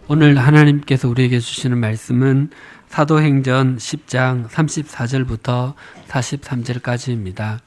오늘 하나님께서 우리에게 주시는 말씀은 사도행전 10장 34절부터 43절까지입니다.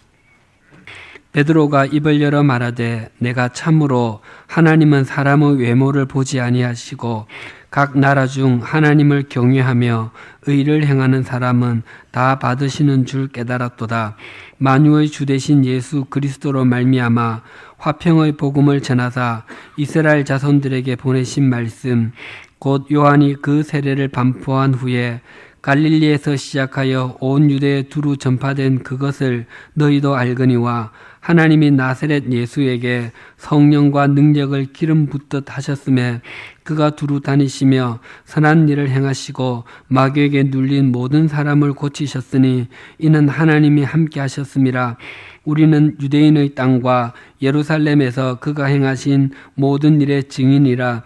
베드로가 입을 열어 말하되 내가 참으로 하나님은 사람의 외모를 보지 아니하시고 각 나라 중 하나님을 경외하며 의를 행하는 사람은 다 받으시는 줄 깨달았도다. 만유의 주 되신 예수 그리스도로 말미암아 화평의 복음을 전하사 이스라엘 자손들에게 보내신 말씀 곧 요한이 그 세례를 반포한 후에 갈릴리에서 시작하여 온 유대에 두루 전파된 그것을 너희도 알거니와 하나님이 나사렛 예수에게 성령과 능력을 기름 붓듯 하셨음에 그가 두루 다니시며 선한 일을 행하시고 마귀에게 눌린 모든 사람을 고치셨으니 이는 하나님이 함께 하셨음이라. 우리는 유대인의 땅과 예루살렘에서 그가 행하신 모든 일의 증인이라.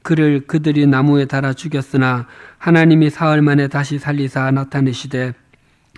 그를 그들이 나무에 달아 죽였으나 하나님이 사흘 만에 다시 살리사 나타내시되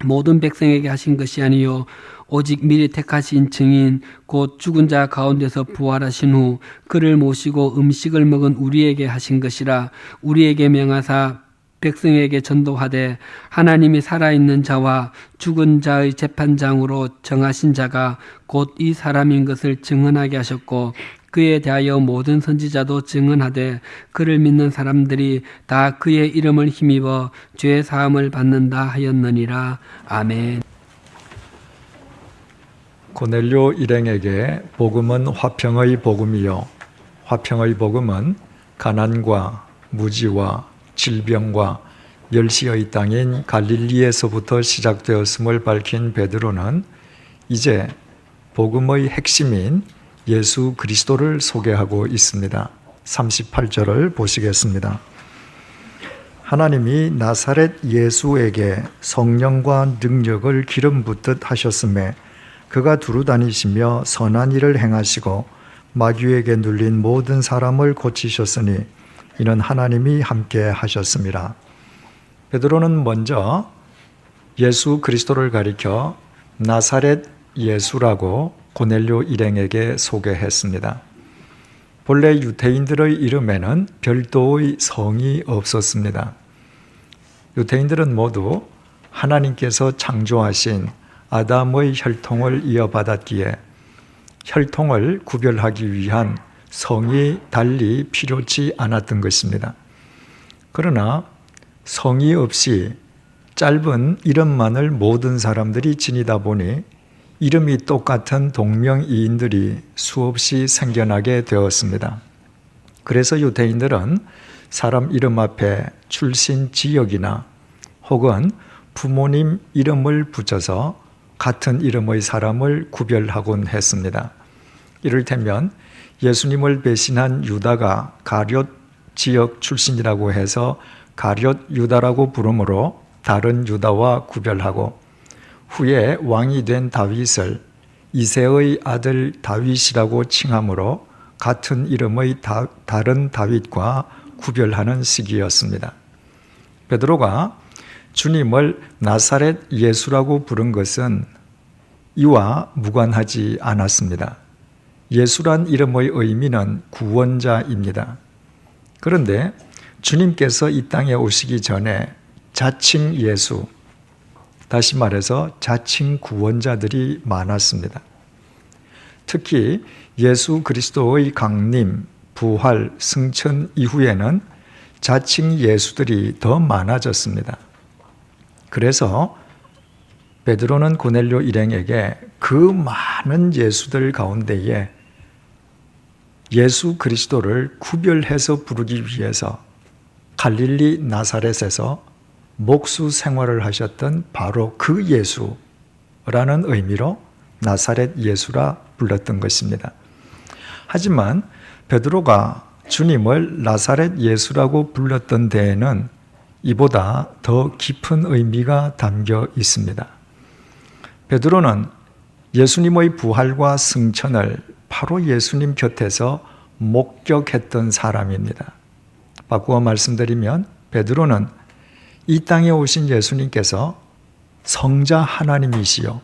모든 백성에게 하신 것이 아니요 오직 미리 택하신 증인 곧 죽은 자 가운데서 부활하신 후 그를 모시고 음식을 먹은 우리에게 하신 것이라. 우리에게 명하사 백성에게 전도하되 하나님이 살아있는 자와 죽은 자의 재판장으로 정하신 자가 곧 이 사람인 것을 증언하게 하셨고 그에 대하여 모든 선지자도 증언하되 그를 믿는 사람들이 다 그의 이름을 힘입어 죄 사함을 받는다 하였느니라. 아멘. 고넬료 일행에게 복음은 화평의 복음이요 화평의 복음은 가난과 무지와 질병과 멸시의 땅인 갈릴리에서부터 시작되었음을 밝힌 베드로는 이제 복음의 핵심인 예수 그리스도를 소개하고 있습니다. 38절을 보시겠습니다. 하나님이 나사렛 예수에게 성령과 능력을 기름 붓듯 하셨음에 그가 두루 다니시며 선한 일을 행하시고 마귀에게 눌린 모든 사람을 고치셨으니 이는 하나님이 함께 하셨습니다. 베드로는 먼저 예수 그리스도를 가리켜 나사렛 예수라고 고넬료 일행에게 소개했습니다. 본래 유대인들의 이름에는 별도의 성이 없었습니다. 유대인들은 모두 하나님께서 창조하신 아담의 혈통을 이어받았기에 혈통을 구별하기 위한 성이 달리 필요치 않았던 것입니다. 그러나 성이 없이 짧은 이름만을 모든 사람들이 지니다 보니 이름이 똑같은 동명이인들이 수없이 생겨나게 되었습니다. 그래서 유대인들은 사람 이름 앞에 출신 지역이나 혹은 부모님 이름을 붙여서 같은 이름의 사람을 구별하곤 했습니다. 이를테면 예수님을 배신한 유다가 가룟 지역 출신이라고 해서 가룟 유다라고 부르므로 다른 유다와 구별하고 후에 왕이 된 다윗을 이새의 아들 다윗이라고 칭함으로 같은 이름의 다른 다윗과 구별하는 시기였습니다. 베드로가 주님을 나사렛 예수라고 부른 것은 이와 무관하지 않았습니다. 예수란 이름의 의미는 구원자입니다. 그런데 주님께서 이 땅에 오시기 전에 자칭 예수, 다시 말해서 자칭 구원자들이 많았습니다. 특히 예수 그리스도의 강림, 부활, 승천 이후에는 자칭 예수들이 더 많아졌습니다. 그래서 베드로는 고넬료 일행에게 그 많은 예수들 가운데에 예수 그리스도를 구별해서 부르기 위해서 갈릴리 나사렛에서 목수 생활을 하셨던 바로 그 예수라는 의미로 나사렛 예수라 불렀던 것입니다. 하지만 베드로가 주님을 나사렛 예수라고 불렀던 데에는 이보다 더 깊은 의미가 담겨 있습니다. 베드로는 예수님의 부활과 승천을 바로 예수님 곁에서 목격했던 사람입니다. 바꾸어 말씀드리면 베드로는 이 땅에 오신 예수님께서 성자 하나님이시요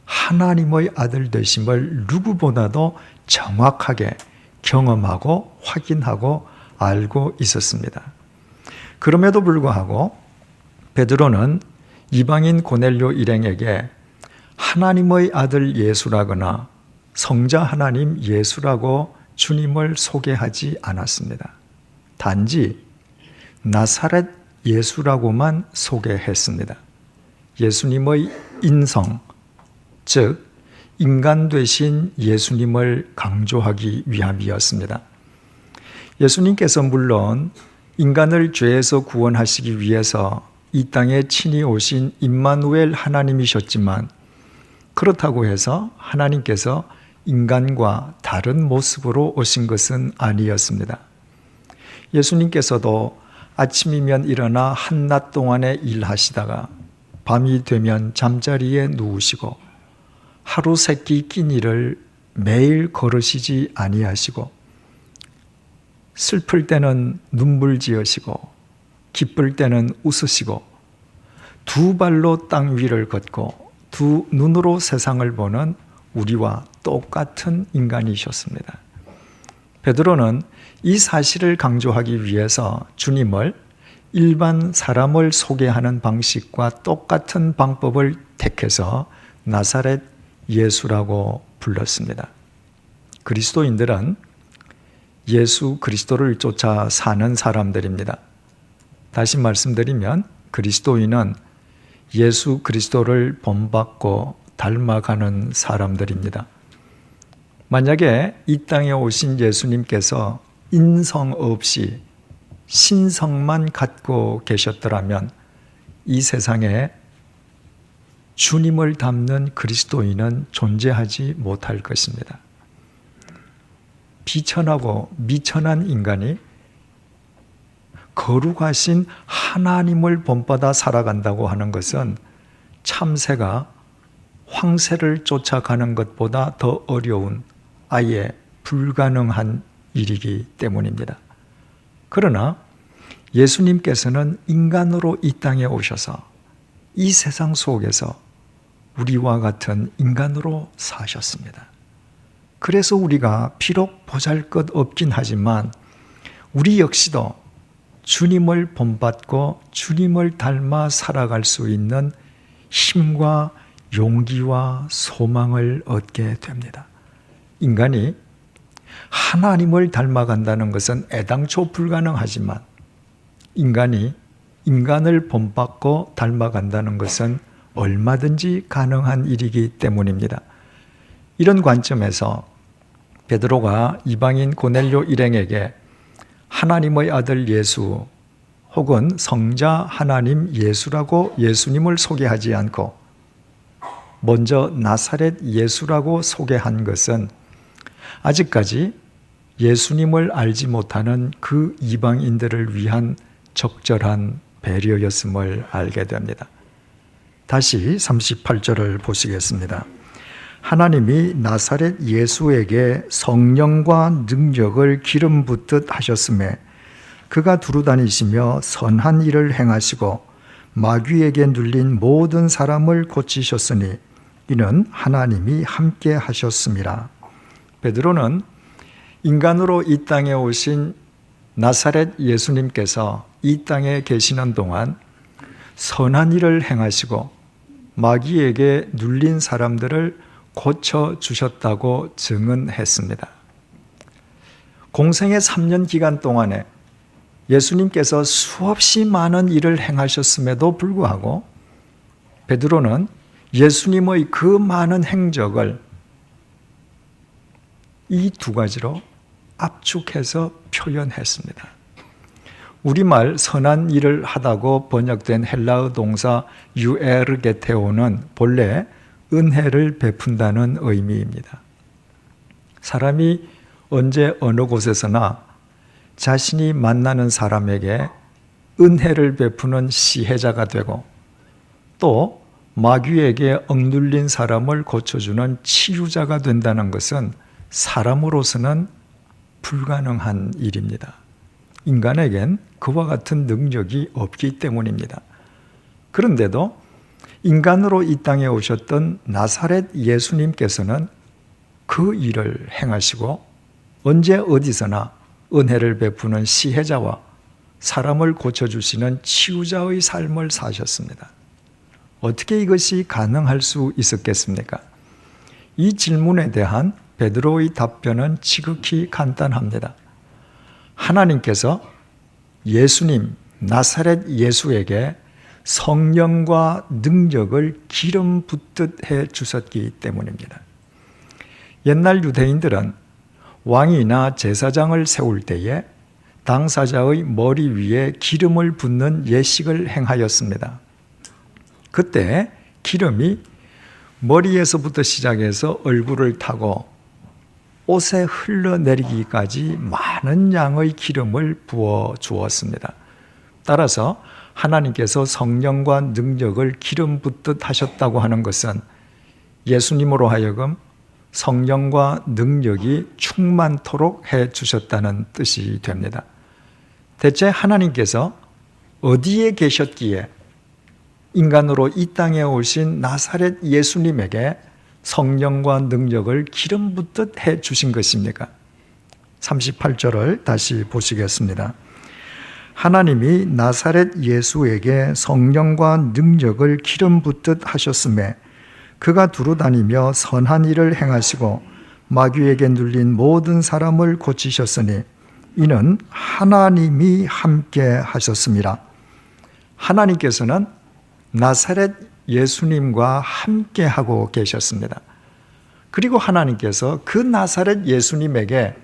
하나님의 아들 되심을 누구보다도 정확하게 경험하고 확인하고 알고 있었습니다. 그럼에도 불구하고 베드로는 이방인 고넬료 일행에게 하나님의 아들 예수라거나 성자 하나님 예수라고 주님을 소개하지 않았습니다. 단지 나사렛 예수라고만 소개했습니다. 예수님의 인성, 즉 인간 되신 예수님을 강조하기 위함이었습니다. 예수님께서 물론 인간을 죄에서 구원하시기 위해서 이 땅에 친히 오신 임마누엘 하나님이셨지만 그렇다고 해서 하나님께서 인간과 다른 모습으로 오신 것은 아니었습니다. 예수님께서도 아침이면 일어나 한낮 동안에 일하시다가 밤이 되면 잠자리에 누우시고 하루 세끼 끼니를 매일 걸으시지 아니하시고 슬플 때는 눈물 지으시고 기쁠 때는 웃으시고 두 발로 땅 위를 걷고 두 눈으로 세상을 보는 우리와 똑같은 인간이셨습니다. 베드로는 이 사실을 강조하기 위해서 주님을 일반 사람을 소개하는 방식과 똑같은 방법을 택해서 나사렛 예수라고 불렀습니다. 그리스도인들은 예수 그리스도를 쫓아 사는 사람들입니다. 다시 말씀드리면 그리스도인은 예수 그리스도를 본받고 닮아가는 사람들입니다. 만약에 이 땅에 오신 예수님께서 인성 없이 신성만 갖고 계셨더라면 이 세상에 주님을 닮는 그리스도인은 존재하지 못할 것입니다. 비천하고 미천한 인간이 거룩하신 하나님을 본받아 살아간다고 하는 것은 참새가 황새를 쫓아가는 것보다 더 어려운, 아예 불가능한 일이기 때문입니다. 그러나 예수님께서는 인간으로 이 땅에 오셔서 이 세상 속에서 우리와 같은 인간으로 사셨습니다. 그래서 우리가 비록 보잘것없긴 하지만 우리 역시도 주님을 본받고 주님을 닮아 살아갈 수 있는 힘과 용기와 소망을 얻게 됩니다. 인간이 하나님을 닮아간다는 것은 애당초 불가능하지만 인간이 인간을 본받고 닮아간다는 것은 얼마든지 가능한 일이기 때문입니다. 이런 관점에서 베드로가 이방인 고넬료 일행에게 하나님의 아들 예수 혹은 성자 하나님 예수라고 예수님을 소개하지 않고 먼저 나사렛 예수라고 소개한 것은 아직까지 예수님을 알지 못하는 그 이방인들을 위한 적절한 배려였음을 알게 됩니다. 다시 38절을 보시겠습니다. 하나님이 나사렛 예수에게 성령과 능력을 기름 붓듯 하셨음에 그가 두루다니시며 선한 일을 행하시고 마귀에게 눌린 모든 사람을 고치셨으니 이는 하나님이 함께 하셨음이라. 베드로는 인간으로 이 땅에 오신 나사렛 예수님께서 이 땅에 계시는 동안 선한 일을 행하시고 마귀에게 눌린 사람들을 고쳐주셨다고 증언했습니다. 공생의 3년 기간 동안에 예수님께서 수없이 많은 일을 행하셨음에도 불구하고 베드로는 예수님의 그 많은 행적을 이 두 가지로 압축해서 표현했습니다. 우리말 선한 일을 하다고 번역된 헬라어 동사 유에르게테오는 본래 은혜를 베푼다는 의미입니다. 사람이 언제 어느 곳에서나 자신이 만나는 사람에게 은혜를 베푸는 시혜자가 되고 또 마귀에게 억눌린 사람을 고쳐주는 치유자가 된다는 것은 사람으로서는 불가능한 일입니다. 인간에겐 그와 같은 능력이 없기 때문입니다. 그런데도 인간으로 이 땅에 오셨던 나사렛 예수님께서는 그 일을 행하시고 언제 어디서나 은혜를 베푸는 시혜자와 사람을 고쳐주시는 치유자의 삶을 사셨습니다. 어떻게 이것이 가능할 수 있었겠습니까? 이 질문에 대한 베드로의 답변은 지극히 간단합니다. 하나님께서 예수님, 나사렛 예수에게 성령과 능력을 기름 붓듯 해 주셨기 때문입니다. 옛날 유대인들은 왕이나 제사장을 세울 때에 당사자의 머리 위에 기름을 붓는 예식을 행하였습니다. 그때 기름이 머리에서부터 시작해서 얼굴을 타고 옷에 흘러내리기까지 많은 양의 기름을 부어 주었습니다. 따라서 하나님께서 성령과 능력을 기름 붓듯 하셨다고 하는 것은 예수님으로 하여금 성령과 능력이 충만토록 해 주셨다는 뜻이 됩니다. 대체 하나님께서 어디에 계셨기에 인간으로 이 땅에 오신 나사렛 예수님에게 성령과 능력을 기름 붓듯 해 주신 것입니까? 38절을 다시 보시겠습니다. 하나님이 나사렛 예수에게 성령과 능력을 기름 붓듯 하셨음에 그가 두루다니며 선한 일을 행하시고 마귀에게 눌린 모든 사람을 고치셨으니 이는 하나님이 함께 하셨습니다. 하나님께서는 나사렛 예수님과 함께 하고 계셨습니다. 그리고 하나님께서 그 나사렛 예수님에게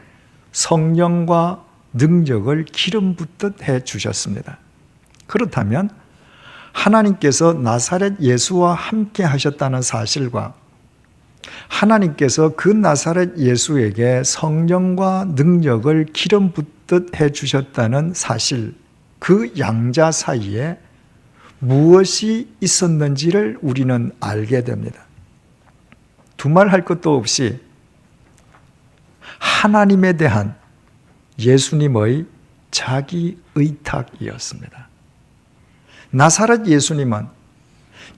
성령과 능력을 기름 붓듯 해 주셨습니다. 그렇다면 하나님께서 나사렛 예수와 함께 하셨다는 사실과 하나님께서 그 나사렛 예수에게 성령과 능력을 기름 붓듯 해 주셨다는 사실, 그 양자 사이에 무엇이 있었는지를 우리는 알게 됩니다. 두말할 것도 없이 하나님에 대한 예수님의 자기 의탁이었습니다. 나사렛 예수님은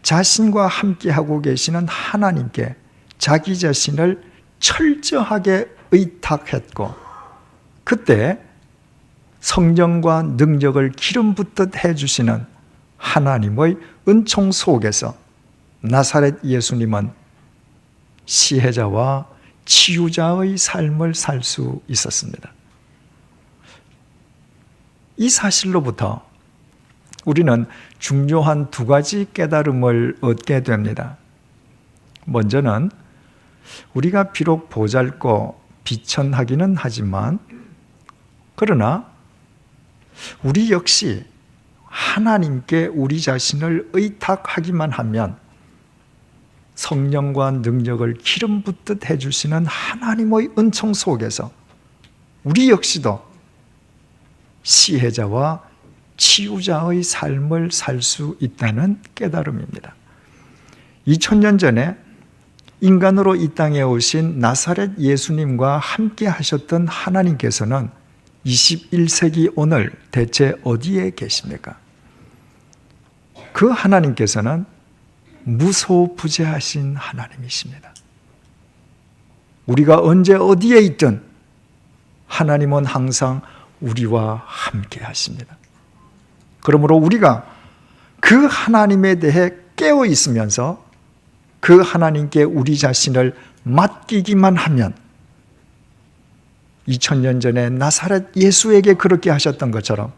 자신과 함께하고 계시는 하나님께 자기 자신을 철저하게 의탁했고 그때 성령과 능력을 기름 붓듯 해주시는 하나님의 은총 속에서 나사렛 예수님은 시혜자와 치유자의 삶을 살 수 있었습니다. 이 사실로부터 우리는 중요한 두 가지 깨달음을 얻게 됩니다. 먼저는 우리가 비록 보잘것 비천하기는 하지만 그러나 우리 역시 하나님께 우리 자신을 의탁하기만 하면 성령과 능력을 기름 붓듯 해주시는 하나님의 은총 속에서 우리 역시도 시혜자와 치유자의 삶을 살 수 있다는 깨달음입니다. 2000년 전에 인간으로 이 땅에 오신 나사렛 예수님과 함께 하셨던 하나님께서는 21세기 오늘 대체 어디에 계십니까? 그 하나님께서는 무소부재하신 하나님이십니다. 우리가 언제 어디에 있든 하나님은 항상 우리와 함께 하십니다. 그러므로 우리가 그 하나님에 대해 깨어 있으면서 그 하나님께 우리 자신을 맡기기만 하면 2000년 전에 나사렛 예수에게 그렇게 하셨던 것처럼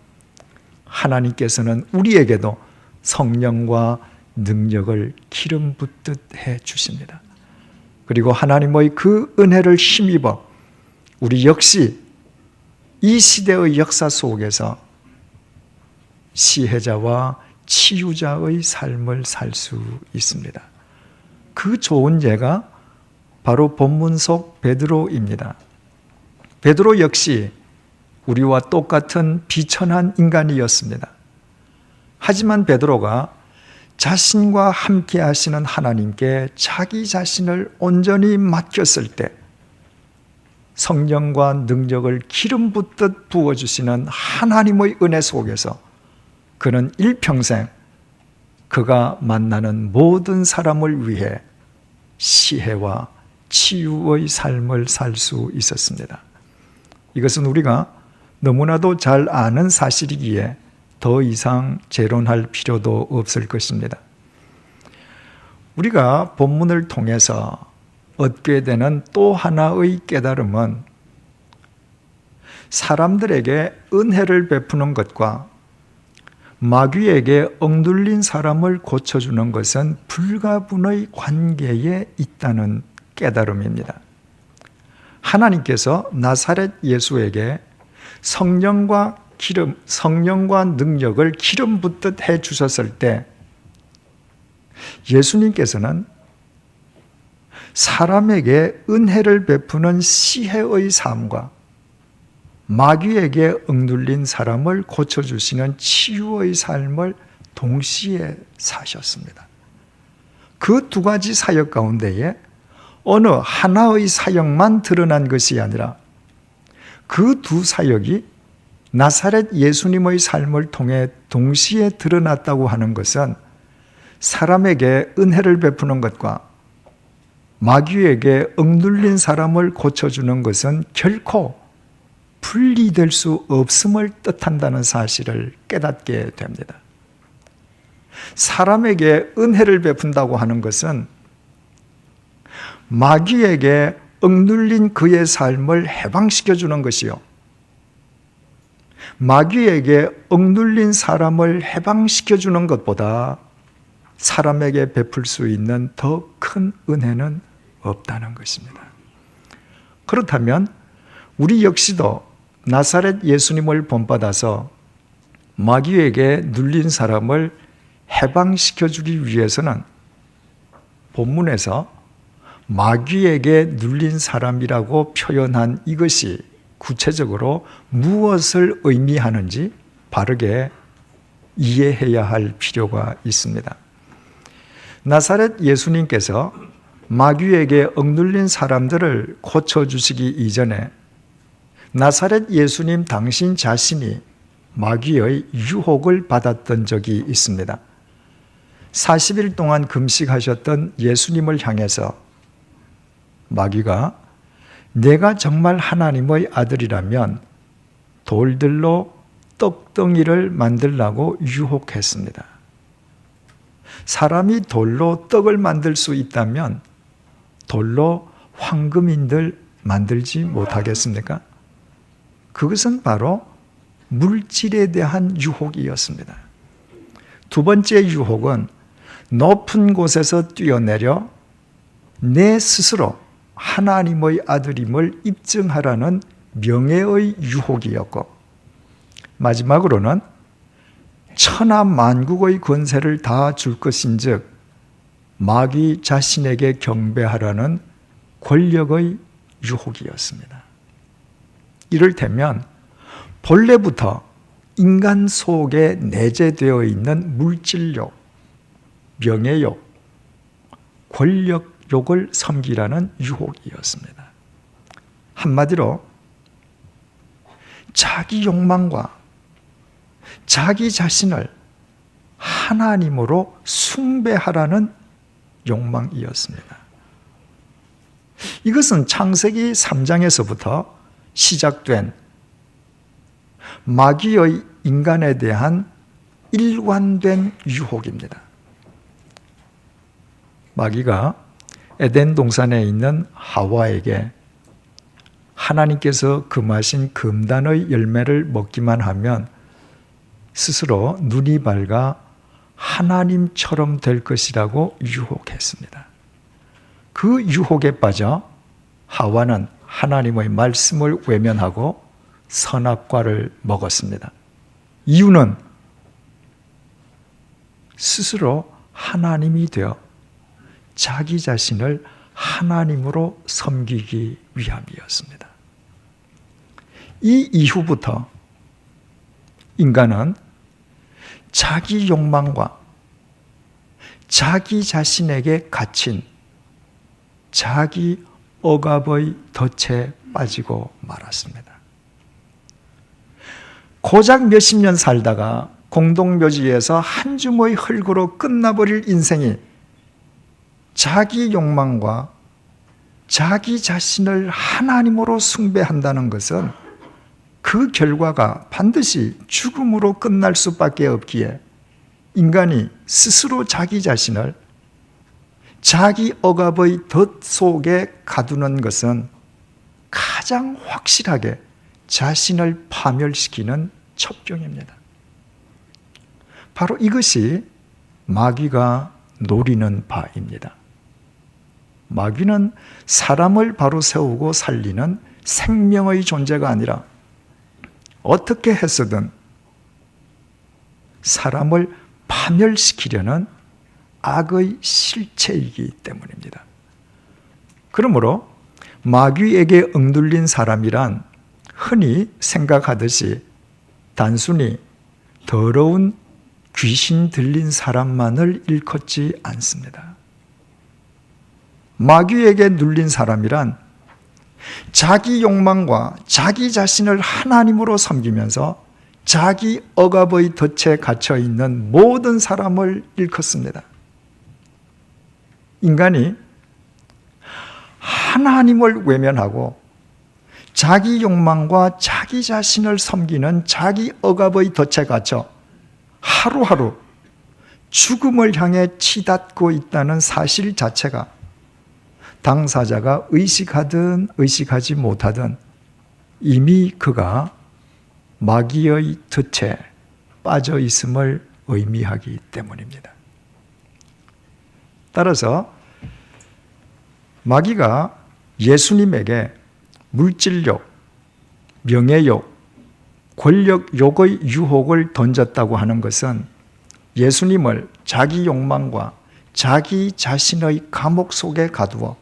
하나님께서는 우리에게도 성령과 능력을 기름 붓듯 해 주십니다. 그리고 하나님의 그 은혜를 힘입어 우리 역시 이 시대의 역사 속에서 시혜자와 치유자의 삶을 살 수 있습니다. 그 좋은 예가 바로 본문 속 베드로입니다. 베드로 역시 우리와 똑같은 비천한 인간이었습니다. 하지만 베드로가 자신과 함께 하시는 하나님께 자기 자신을 온전히 맡겼을 때 성령과 능력을 기름 붓듯 부어주시는 하나님의 은혜 속에서 그는 일평생 그가 만나는 모든 사람을 위해 시혜와 치유의 삶을 살 수 있었습니다. 이것은 우리가 너무나도 잘 아는 사실이기에 더 이상 재론할 필요도 없을 것입니다. 우리가 본문을 통해서 얻게 되는 또 하나의 깨달음은 사람들에게 은혜를 베푸는 것과 마귀에게 억눌린 사람을 고쳐주는 것은 불가분의 관계에 있다는 깨달음입니다. 하나님께서 나사렛 예수에게 성령과 능력을 기름 붓듯 해 주셨을 때 예수님께서는 사람에게 은혜를 베푸는 시혜의 삶과 마귀에게 억눌린 사람을 고쳐주시는 치유의 삶을 동시에 사셨습니다. 그 두 가지 사역 가운데에 어느 하나의 사역만 드러난 것이 아니라 그 두 사역이 나사렛 예수님의 삶을 통해 동시에 드러났다고 하는 것은 사람에게 은혜를 베푸는 것과 마귀에게 억눌린 사람을 고쳐주는 것은 결코 분리될 수 없음을 뜻한다는 사실을 깨닫게 됩니다. 사람에게 은혜를 베푼다고 하는 것은 마귀에게 억눌린 그의 삶을 해방시켜주는 것이요, 마귀에게 억눌린 사람을 해방시켜주는 것보다 사람에게 베풀 수 있는 더 큰 은혜는 없다는 것입니다. 그렇다면 우리 역시도 나사렛 예수님을 본받아서 마귀에게 눌린 사람을 해방시켜주기 위해서는 본문에서 마귀에게 눌린 사람이라고 표현한 이것이 구체적으로 무엇을 의미하는지 바르게 이해해야 할 필요가 있습니다. 나사렛 예수님께서 마귀에게 억눌린 사람들을 고쳐주시기 이전에 나사렛 예수님 당신 자신이 마귀의 유혹을 받았던 적이 있습니다. 40일 동안 금식하셨던 예수님을 향해서 마귀가 내가 정말 하나님의 아들이라면 돌들로 떡덩이를 만들라고 유혹했습니다. 사람이 돌로 떡을 만들 수 있다면 돌로 황금인들 만들지 못하겠습니까? 그것은 바로 물질에 대한 유혹이었습니다. 두 번째 유혹은 높은 곳에서 뛰어내려 내 스스로 하나님의 아들임을 입증하라는 명예의 유혹이었고, 마지막으로는 천하 만국의 권세를 다 줄 것인즉 마귀 자신에게 경배하라는 권력의 유혹이었습니다. 이를테면 본래부터 인간 속에 내재되어 있는 물질욕, 명예욕, 권력욕을 섬기라는 유혹이었습니다. 한마디로 자기 욕망과 자기 자신을 하나님으로 숭배하라는 욕망이었습니다. 이것은 창세기 3장에서부터 시작된 마귀의 인간에 대한 일관된 유혹입니다. 마귀가 에덴 동산에 있는 하와에게 하나님께서 금하신 금단의 열매를 먹기만 하면 스스로 눈이 밝아 하나님처럼 될 것이라고 유혹했습니다. 그 유혹에 빠져 하와는 하나님의 말씀을 외면하고 선악과를 먹었습니다. 이유는 스스로 하나님이 되어 자기 자신을 하나님으로 섬기기 위함이었습니다. 이 이후부터 인간은 자기 욕망과 자기 자신에게 갇힌 자기 억압의 덫에 빠지고 말았습니다. 고작 몇십 년 살다가 공동묘지에서 한 줌의 흙으로 끝나버릴 인생이 자기 욕망과 자기 자신을 하나님으로 숭배한다는 것은 그 결과가 반드시 죽음으로 끝날 수밖에 없기에 인간이 스스로 자기 자신을 자기 억압의 덫 속에 가두는 것은 가장 확실하게 자신을 파멸시키는 첩경입니다. 바로 이것이 마귀가 노리는 바입니다. 마귀는 사람을 바로 세우고 살리는 생명의 존재가 아니라 어떻게 해서든 사람을 파멸시키려는 악의 실체이기 때문입니다. 그러므로 마귀에게 억눌린 사람이란 흔히 생각하듯이 단순히 더러운 귀신 들린 사람만을 일컫지 않습니다. 마귀에게 눌린 사람이란 자기 욕망과 자기 자신을 하나님으로 섬기면서 자기 억압의 덫에 갇혀 있는 모든 사람을 일컫습니다. 인간이 하나님을 외면하고 자기 욕망과 자기 자신을 섬기는 자기 억압의 덫에 갇혀 하루하루 죽음을 향해 치닫고 있다는 사실 자체가 당사자가 의식하든 의식하지 못하든 이미 그가 마귀의 덫에 빠져 있음을 의미하기 때문입니다. 따라서 마귀가 예수님에게 물질욕, 명예욕, 권력욕의 유혹을 던졌다고 하는 것은 예수님을 자기 욕망과 자기 자신의 감옥 속에 가두어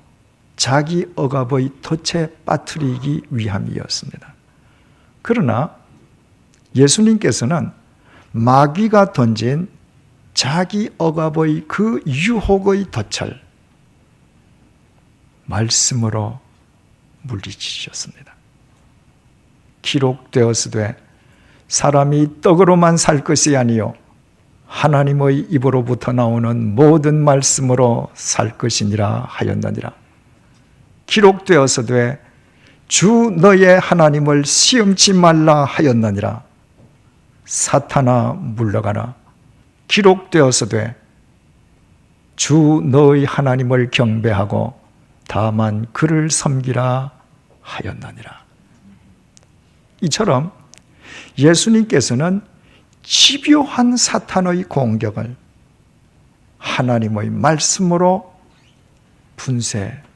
자기 억압의 덫에 빠뜨리기 위함이었습니다. 그러나 예수님께서는 마귀가 던진 자기 억압의 그 유혹의 덫을 말씀으로 물리치셨습니다. 기록되었으되 사람이 떡으로만 살 것이 아니요 하나님의 입으로부터 나오는 모든 말씀으로 살 것이니라 하였느니라. 기록되었으되 주 너의 하나님을 시험치 말라 하였느니라. 사탄아 물러가라. 기록되었으되 주 너의 하나님을 경배하고 다만 그를 섬기라 하였느니라. 이처럼 예수님께서는 집요한 사탄의 공격을 하나님의 말씀으로 분쇄하셨습니다.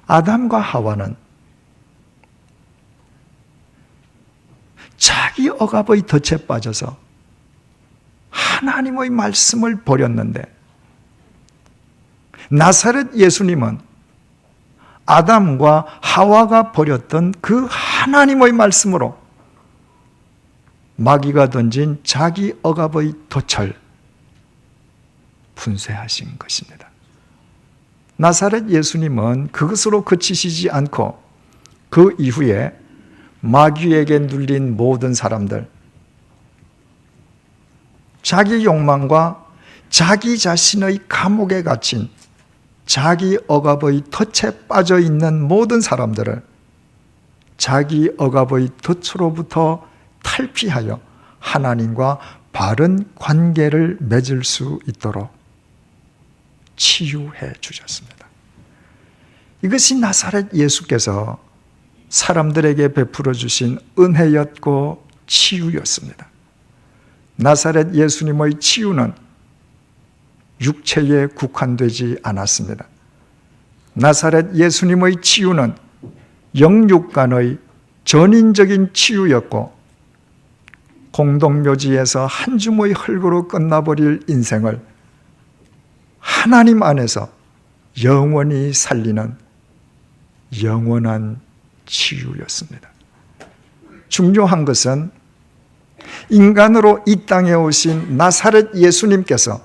아담과 하와는 자기 억압의 덫에 빠져서 하나님의 말씀을 버렸는데 나사렛 예수님은 아담과 하와가 버렸던 그 하나님의 말씀으로 마귀가 던진 자기 억압의 덫을 분쇄하신 것입니다. 나사렛 예수님은 그것으로 그치시지 않고 그 이후에 마귀에게 눌린 모든 사람들, 자기 욕망과 자기 자신의 감옥에 갇힌 자기 억압의 덫에 빠져 있는 모든 사람들을 자기 억압의 덫으로부터 탈피하여 하나님과 바른 관계를 맺을 수 있도록 치유해 주셨습니다. 이것이 나사렛 예수께서 사람들에게 베풀어 주신 은혜였고 치유였습니다. 나사렛 예수님의 치유는 육체에 국한되지 않았습니다. 나사렛 예수님의 치유는 영육간의 전인적인 치유였고 공동묘지에서 한 줌의 흙으로 끝나버릴 인생을 하나님 안에서 영원히 살리는 영원한 치유였습니다. 중요한 것은 인간으로 이 땅에 오신 나사렛 예수님께서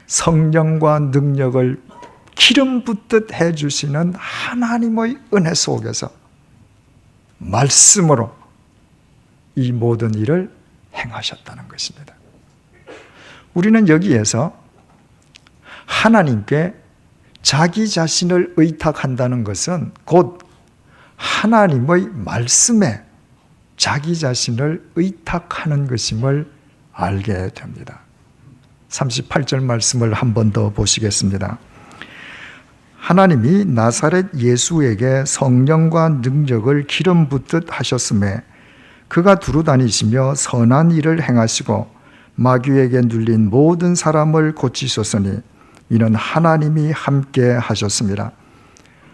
성령과 능력을 기름 붓듯 해주시는 하나님의 은혜 속에서 말씀으로 이 모든 일을 행하셨다는 것입니다. 우리는 여기에서 하나님께 자기 자신을 의탁한다는 것은 곧 하나님의 말씀에 자기 자신을 의탁하는 것임을 알게 됩니다. 38절 말씀을 한 번 더 보시겠습니다. 하나님이 나사렛 예수에게 성령과 능력을 기름 붓듯 하셨음에 그가 두루다니시며 선한 일을 행하시고 마귀에게 눌린 모든 사람을 고치셨으니 이는 하나님이 함께 하셨습니다.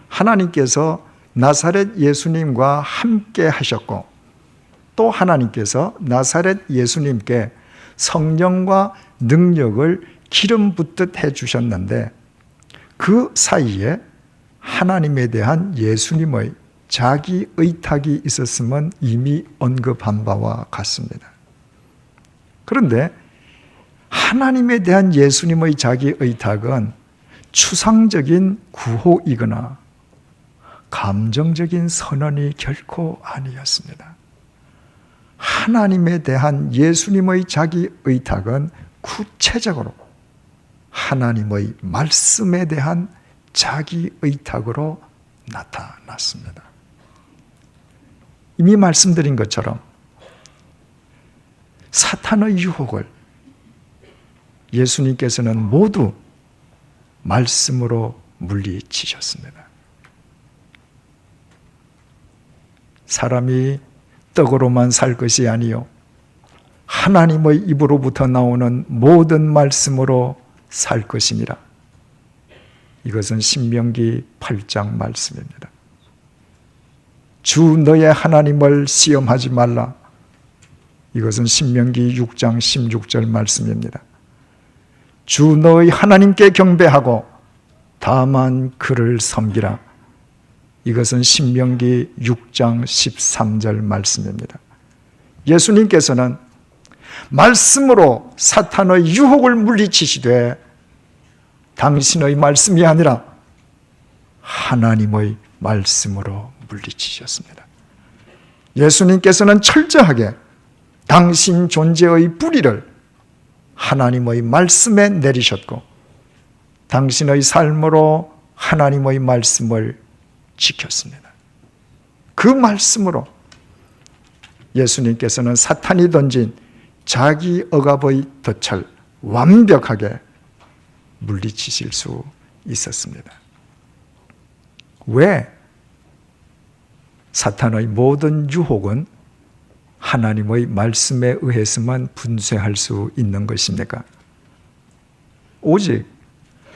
하나님께서 나사렛 예수님과 함께 하셨고 또 하나님께서 나사렛 예수님께 성령과 능력을 기름 붓듯 해주셨는데 그 사이에 하나님에 대한 예수님의 자기 의탁이 있었음은 이미 언급한 바와 같습니다. 그런데 하나님에 대한 예수님의 자기 의탁은 추상적인 구호이거나 감정적인 선언이 결코 아니었습니다. 하나님에 대한 예수님의 자기 의탁은 구체적으로 하나님의 말씀에 대한 자기 의탁으로 나타났습니다. 이미 말씀드린 것처럼 사탄의 유혹을 예수님께서는 모두 말씀으로 물리치셨습니다. 사람이 떡으로만 살 것이 아니요 하나님의 입으로부터 나오는 모든 말씀으로 살 것이니라. 이것은 신명기 8장 말씀입니다. 주 너의 하나님을 시험하지 말라. 이것은 신명기 6장 16절 말씀입니다. 주 너의 하나님께 경배하고 다만 그를 섬기라. 이것은 신명기 6장 13절 말씀입니다. 예수님께서는 말씀으로 사탄의 유혹을 물리치시되 당신의 말씀이 아니라 하나님의 말씀으로 물리치셨습니다. 예수님께서는 철저하게 당신 존재의 뿌리를 하나님의 말씀에 내리셨고 당신의 삶으로 하나님의 말씀을 지켰습니다. 그 말씀으로 예수님께서는 사탄이 던진 자기 억압의 덫을 완벽하게 물리치실 수 있었습니다. 왜 사탄의 모든 유혹은 하나님의 말씀에 의해서만 분쇄할 수 있는 것입니까? 오직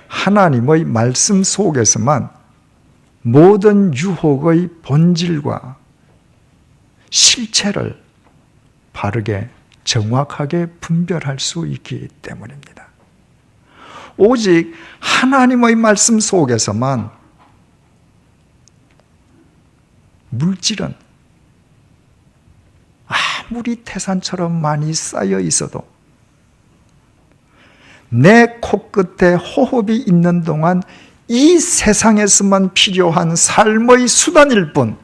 하나님의 말씀 속에서만 모든 유혹의 본질과 실체를 바르게 정확하게 분별할 수 있기 때문입니다. 오직 하나님의 말씀 속에서만 물질은 아무리 태산처럼 많이 쌓여 있어도 내 코끝에 호흡이 있는 동안 이 세상에서만 필요한 삶의 수단일 뿐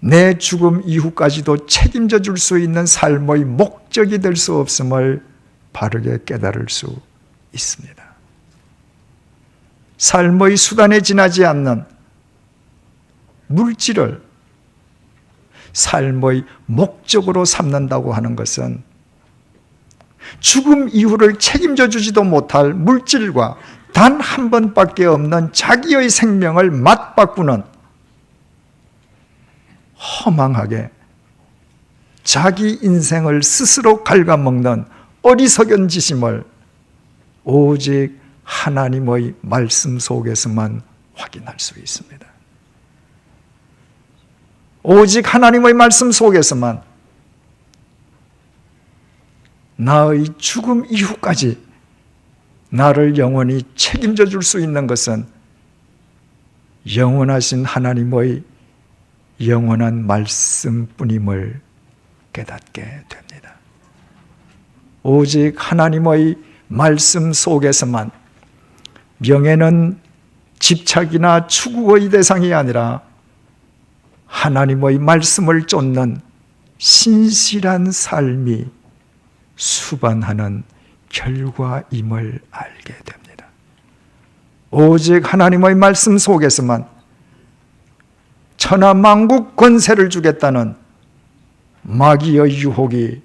내 죽음 이후까지도 책임져 줄 수 있는 삶의 목적이 될 수 없음을 바르게 깨달을 수 있습니다. 삶의 수단에 지나지 않는 물질을 삶의 목적으로 삼는다고 하는 것은 죽음 이후를 책임져 주지도 못할 물질과 단 한 번밖에 없는 자기의 생명을 맞바꾸는 허망하게 자기 인생을 스스로 갉아먹는 어리석은 짓임을 오직 하나님의 말씀 속에서만 확인할 수 있습니다. 오직 하나님의 말씀 속에서만 나의 죽음 이후까지 나를 영원히 책임져 줄 수 있는 것은 영원하신 하나님의 영원한 말씀뿐임을 깨닫게 됩니다. 오직 하나님의 말씀 속에서만 명예는 집착이나 추구의 대상이 아니라 하나님의 말씀을 쫓는 신실한 삶이 수반하는 결과임을 알게 됩니다. 오직 하나님의 말씀 속에서만 천하만국 권세를 주겠다는 마귀의 유혹이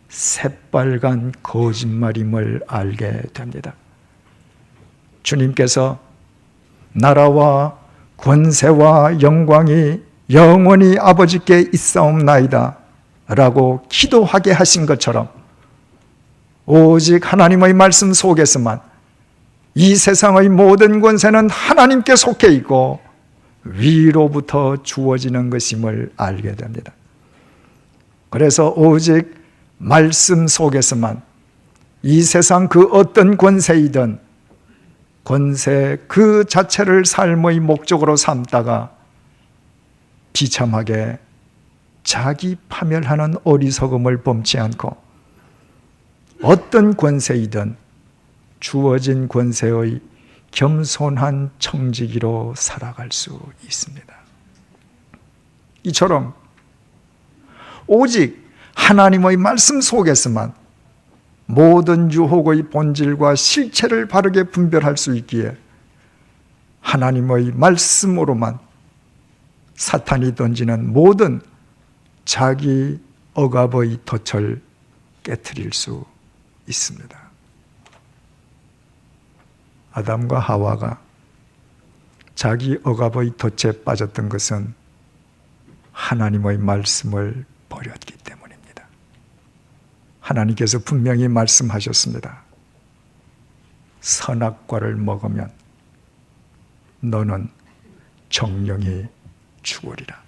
새빨간 거짓말임을 알게 됩니다. 주님께서 나라와 권세와 영광이 영원히 아버지께 있사옵나이다 라고 기도하게 하신 것처럼 오직 하나님의 말씀 속에서만 이 세상의 모든 권세는 하나님께 속해 있고 위로부터 주어지는 것임을 알게 됩니다. 그래서 오직 말씀 속에서만 이 세상 그 어떤 권세이든 권세 그 자체를 삶의 목적으로 삼다가 비참하게 자기 파멸하는 어리석음을 범치 않고 어떤 권세이든 주어진 권세의 겸손한 청지기로 살아갈 수 있습니다. 이처럼 오직 하나님의 말씀 속에서만 모든 유혹의 본질과 실체를 바르게 분별할 수 있기에 하나님의 말씀으로만 사탄이 던지는 모든 자기 억압의 덫을 깨트릴 수 있습니다. 아담과 하와가 자기 억압의 덫에 빠졌던 것은 하나님의 말씀을 버렸기 때문입니다. 하나님께서 분명히 말씀하셨습니다. 선악과를 먹으면 너는 정령이 죽으리라.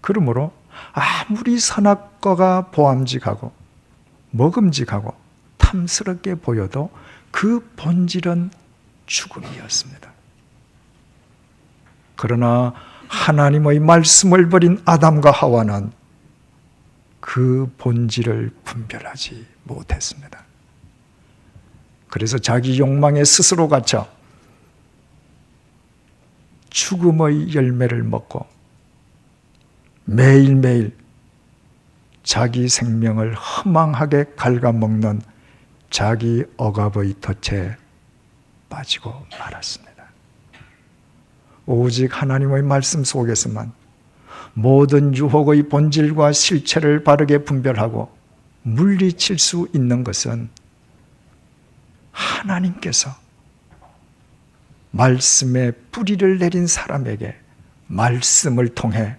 그러므로 아무리 선악과가 보암직하고 먹음직하고 탐스럽게 보여도 그 본질은 죽음이었습니다. 그러나 하나님의 말씀을 버린 아담과 하와는 그 본질을 분별하지 못했습니다. 그래서 자기 욕망에 스스로 갇혀 죽음의 열매를 먹고 매일매일 자기 생명을 허망하게 갉아먹는 자기 억압의 덫에 빠지고 말았습니다. 오직 하나님의 말씀 속에서만 모든 유혹의 본질과 실체를 바르게 분별하고 물리칠 수 있는 것은 하나님께서 말씀에 뿌리를 내린 사람에게 말씀을 통해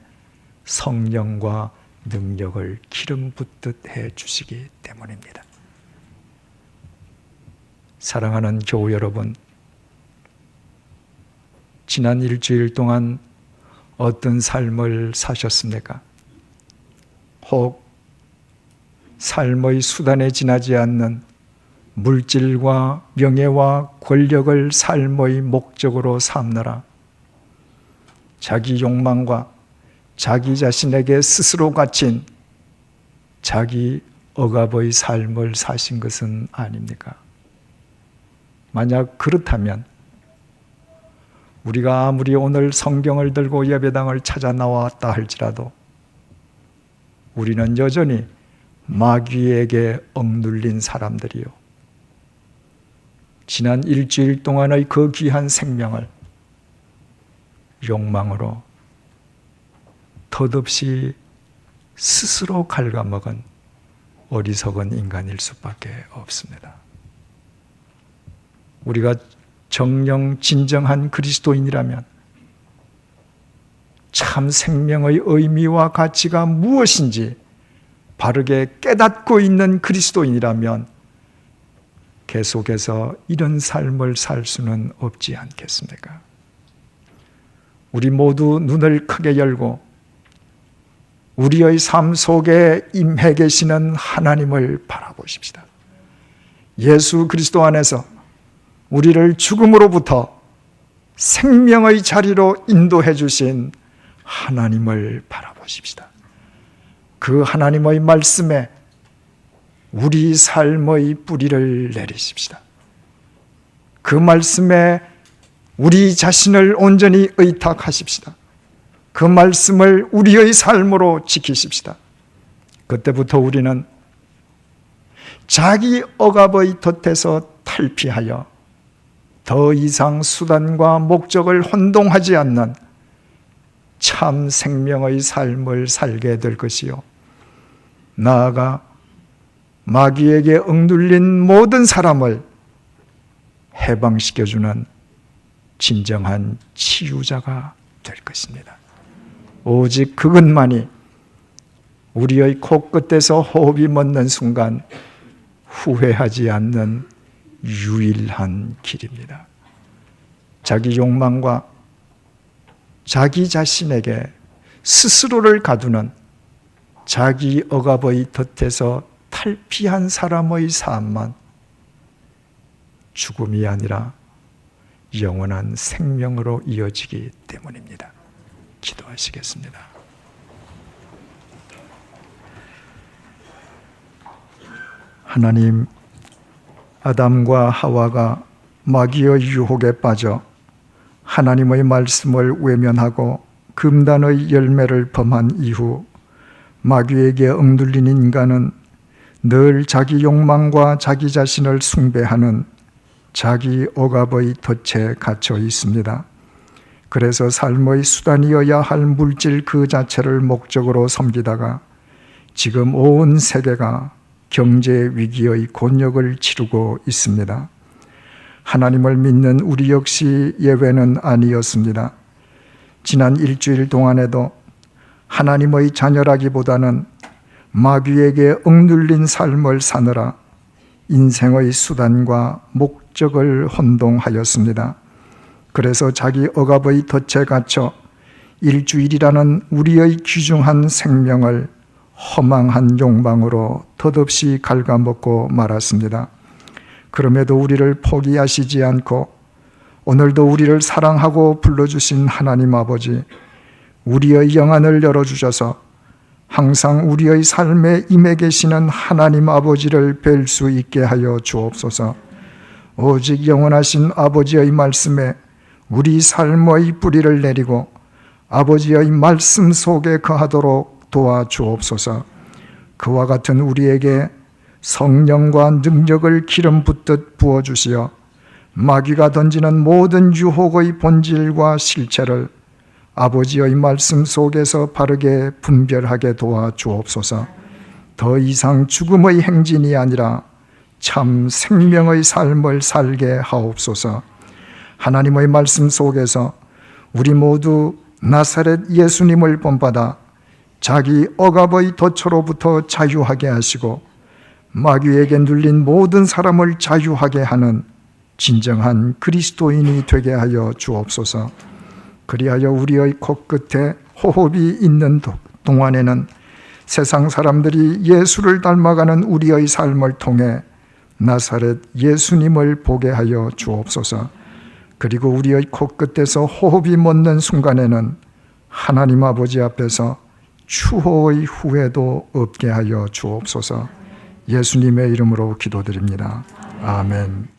성령과 능력을 기름 붓듯 해 주시기 때문입니다. 사랑하는 교우 여러분, 지난 일주일 동안 어떤 삶을 사셨습니까? 혹 삶의 수단에 지나지 않는 물질과 명예와 권력을 삶의 목적으로 삼느라 자기 욕망과 자기 자신에게 스스로 갇힌 자기 억압의 삶을 사신 것은 아닙니까? 만약 그렇다면 우리가 아무리 오늘 성경을 들고 예배당을 찾아 나왔다 할지라도 우리는 여전히 마귀에게 억눌린 사람들이요. 지난 일주일 동안의 그 귀한 생명을 욕망으로 덧없이 스스로 갉아먹은 어리석은 인간일 수밖에 없습니다. 우리가 정령 진정한 그리스도인이라면 참 생명의 의미와 가치가 무엇인지 바르게 깨닫고 있는 그리스도인이라면 계속해서 이런 삶을 살 수는 없지 않겠습니까? 우리 모두 눈을 크게 열고 우리의 삶 속에 임해 계시는 하나님을 바라보십시다. 예수 그리스도 안에서 우리를 죽음으로부터 생명의 자리로 인도해 주신 하나님을 바라보십시다. 그 하나님의 말씀에 우리 삶의 뿌리를 내리십시다. 그 말씀에 우리 자신을 온전히 의탁하십시다. 그 말씀을 우리의 삶으로 지키십시다. 그때부터 우리는 자기 억압의 덫에서 탈피하여 더 이상 수단과 목적을 혼동하지 않는 참 생명의 삶을 살게 될 것이요, 나아가 마귀에게 억눌린 모든 사람을 해방시켜주는 진정한 치유자가 될 것입니다. 오직 그것만이 우리의 코끝에서 호흡이 멎는 순간 후회하지 않는 유일한 길입니다. 자기 욕망과 자기 자신에게 스스로를 가두는 자기 억압의 덫에서 탈피한 사람의 삶만 죽음이 아니라 영원한 생명으로 이어지기 때문입니다. 기도하시겠습니다. 하나님, 아담과 하와가 마귀의 유혹에 빠져 하나님의 말씀을 외면하고 금단의 열매를 범한 이후 마귀에게 억눌린 인간은 늘 자기 욕망과 자기 자신을 숭배하는 자기 억압의 덫에 갇혀 있습니다. 그래서 삶의 수단이어야 할 물질 그 자체를 목적으로 섬기다가 지금 온 세계가 경제 위기의 곤욕을 치르고 있습니다. 하나님을 믿는 우리 역시 예외는 아니었습니다. 지난 일주일 동안에도 하나님의 자녀라기보다는 마귀에게 억눌린 삶을 사느라 인생의 수단과 목적을 혼동하였습니다. 그래서 자기 억압의 덫에 갇혀 일주일이라는 우리의 귀중한 생명을 허망한 욕망으로 덧없이 갉아먹고 말았습니다. 그럼에도 우리를 포기하시지 않고 오늘도 우리를 사랑하고 불러주신 하나님 아버지, 우리의 영안을 열어주셔서 항상 우리의 삶에 임해 계시는 하나님 아버지를 뵐 수 있게 하여 주옵소서. 오직 영원하신 아버지의 말씀에 우리 삶의 뿌리를 내리고 아버지의 말씀 속에 거하도록 도와주옵소서. 그와 같은 우리에게 성령과 능력을 기름 붓듯 부어주시어 마귀가 던지는 모든 유혹의 본질과 실체를 아버지의 말씀 속에서 바르게 분별하게 도와주옵소서. 더 이상 죽음의 행진이 아니라 참 생명의 삶을 살게 하옵소서. 하나님의 말씀 속에서 우리 모두 나사렛 예수님을 본받아 자기 억압의 덫으로부터 자유하게 하시고 마귀에게 눌린 모든 사람을 자유하게 하는 진정한 그리스도인이 되게 하여 주옵소서. 그리하여 우리의 코끝에 호흡이 있는 동안에는 세상 사람들이 예수를 닮아가는 우리의 삶을 통해 나사렛 예수님을 보게 하여 주옵소서. 그리고 우리의 코끝에서 호흡이 멎는 순간에는 하나님 아버지 앞에서 추호의 후회도 없게 하여 주옵소서. 예수님의 이름으로 기도드립니다. 아멘.